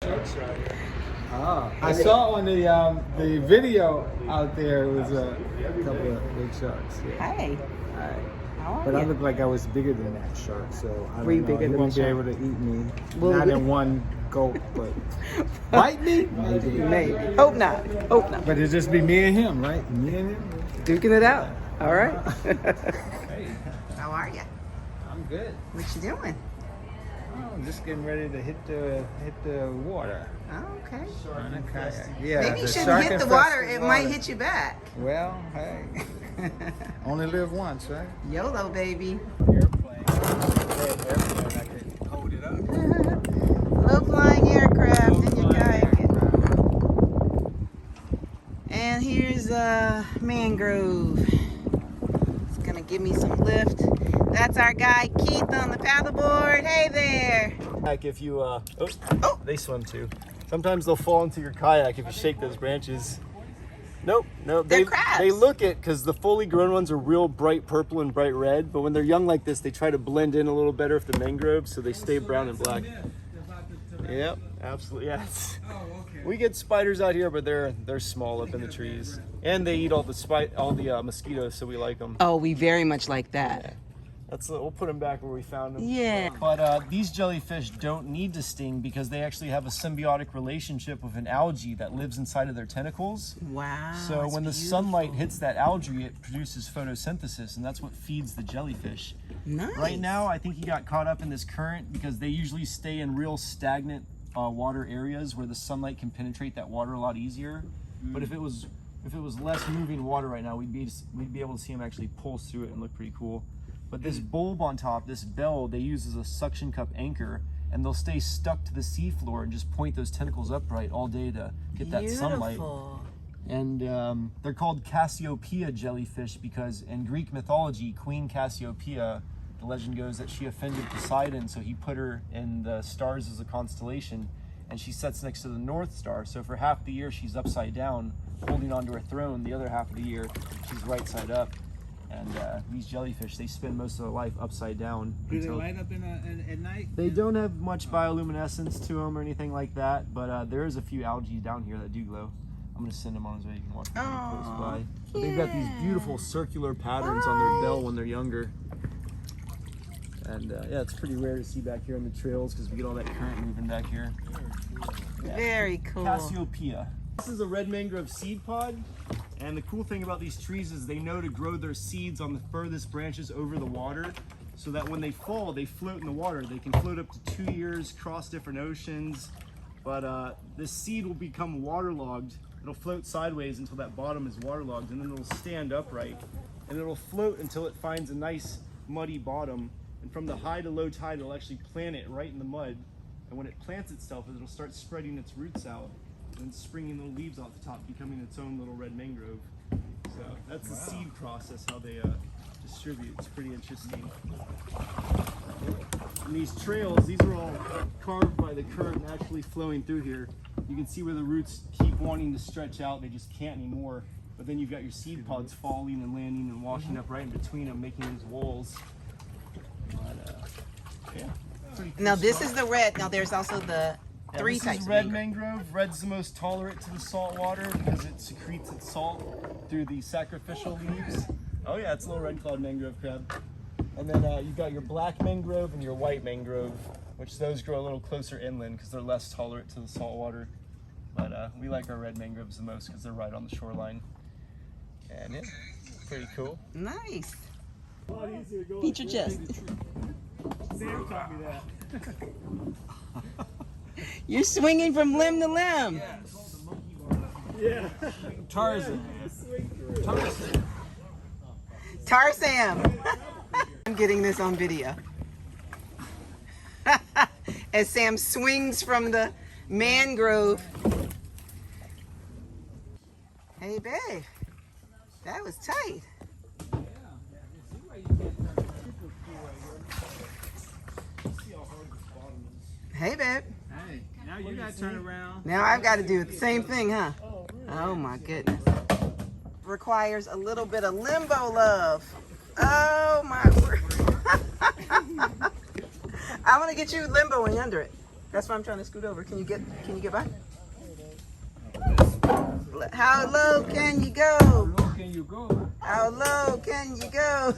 Oh, I saw on the video out there it was a couple of big sharks. Yeah. Hey. Hi. How are But you? I look like I was bigger than that shark, so I don't Were you know. bigger He than won't the be shark? able to eat me. Well, Not in one gulp, but bite me? Maybe. Maybe. Hope not. Hope not. But it'd just be me and him, right? Me and him. Duking it out. All right. Hey, How are you? I'm good. What you doing? Oh, I'm just getting ready to hit the water Oh, okay. on a kayak. Yeah, Maybe you the shouldn't shark hit the infested water. It might water. hit you back. Well, hey, only live once, right? YOLO, baby. Airplane. Airplane, I can hold it up. Low flying aircraft in your Low-flying kayak. And here's Mangrove. It's gonna give me some lift. That's our guy Keith on the paddleboard. Hey there. Like if you, they swim too. Sometimes they'll fall into your kayak if you shake those branches. Nope, They're crabs. They look it because the fully grown ones are real bright purple and bright red, but when they're young like this, they try to blend in a little better with the mangroves, so they stay brown and black. Yep, absolutely, yeah. We get spiders out here, but they're small up in the trees, and they eat all the mosquitoes, so we like them. Oh, we very much like that. We'll put them back where we found them. Yeah. But these jellyfish don't need to sting because they actually have a symbiotic relationship with an algae that lives inside of their tentacles. Wow. So it's when the beautiful. sunlight hits that algae, it produces photosynthesis, and that's what feeds the jellyfish. Nice. Right now, I think he got caught up in this current because they usually stay in real stagnant water areas where the sunlight can penetrate that water a lot easier. But if it was less moving water right now, we'd be able to see him actually pulse through it and look pretty cool. But this bulb on top, this bell, they use as a suction cup anchor, and they'll stay stuck to the seafloor and just point those tentacles upright all day to get that sunlight. And they're called Cassiopeia jellyfish because in Greek mythology, Queen Cassiopeia, the legend goes that she offended Poseidon, so he put her in the stars as a constellation, and she sits next to the North Star. So for half the year, she's upside down, holding onto her throne. The other half of the year, she's right side up. And these jellyfish, they spend most of their life upside down. Do they light up at night? They don't have much bioluminescence to them or anything like that, but there is a few algae down here that do glow. I'm going to send them on his way. You can watch them close by. But they've got these beautiful circular patterns on their bell when they're younger. And yeah, it's pretty rare to see back here on the trails because we get all that current moving back here. Yeah. Very cool. Cassiopeia. This is a red mangrove seed pod. And the cool thing about these trees is they know to grow their seeds on the furthest branches over the water so that when they fall, they float in the water. They can float up to 2 years, cross different oceans. But this seed will become waterlogged. It'll float sideways until that bottom is waterlogged, and then it'll stand upright. And it'll float until it finds a nice muddy bottom. And from the high to low tide, it'll actually plant it right in the mud. And when it plants itself, it'll start spreading its roots out and springing little leaves off the top, becoming its own little red mangrove. So that's the seed process, how they distribute. It's pretty interesting. And these trails, these are all carved by the current naturally flowing through here. You can see where the roots keep wanting to stretch out, they just can't anymore. But then you've got your seed pods falling and landing and washing up right in between them, making these walls. But, yeah, pretty cool Now this stuff. is the red. Now there's also the three this types is of red mangrove. mangrove. Red's the most tolerant to the salt water because it secretes its salt through the sacrificial leaves. Oh yeah, it's a little red-clawed mangrove crab. And then you've got your black mangrove and your white mangrove, which those grow a little closer inland because they're less tolerant to the salt water. But we like our red mangroves the most because they're right on the shoreline. And yeah, pretty cool. Nice. Beat your chest. Sam taught me that. You're swinging from limb to limb. Yeah. Tarzan. Tarzan. I'm getting this on video. As Sam swings from the mangrove. Hey, babe. That was tight. Hey, babe. Hey, now you gotta turn around. Now I've got to do the same thing, huh? Oh my goodness. Requires a little bit of limbo love. Oh my word. I'm gonna get you limboing under it. That's why I'm trying to scoot over. Can you get by? How low can you go? How low can you go? How low can you go?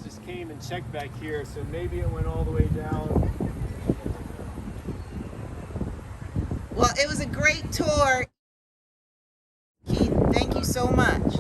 Just came and checked back here, so maybe it went all the way down. Well, it was a great tour. Keith, thank you so much.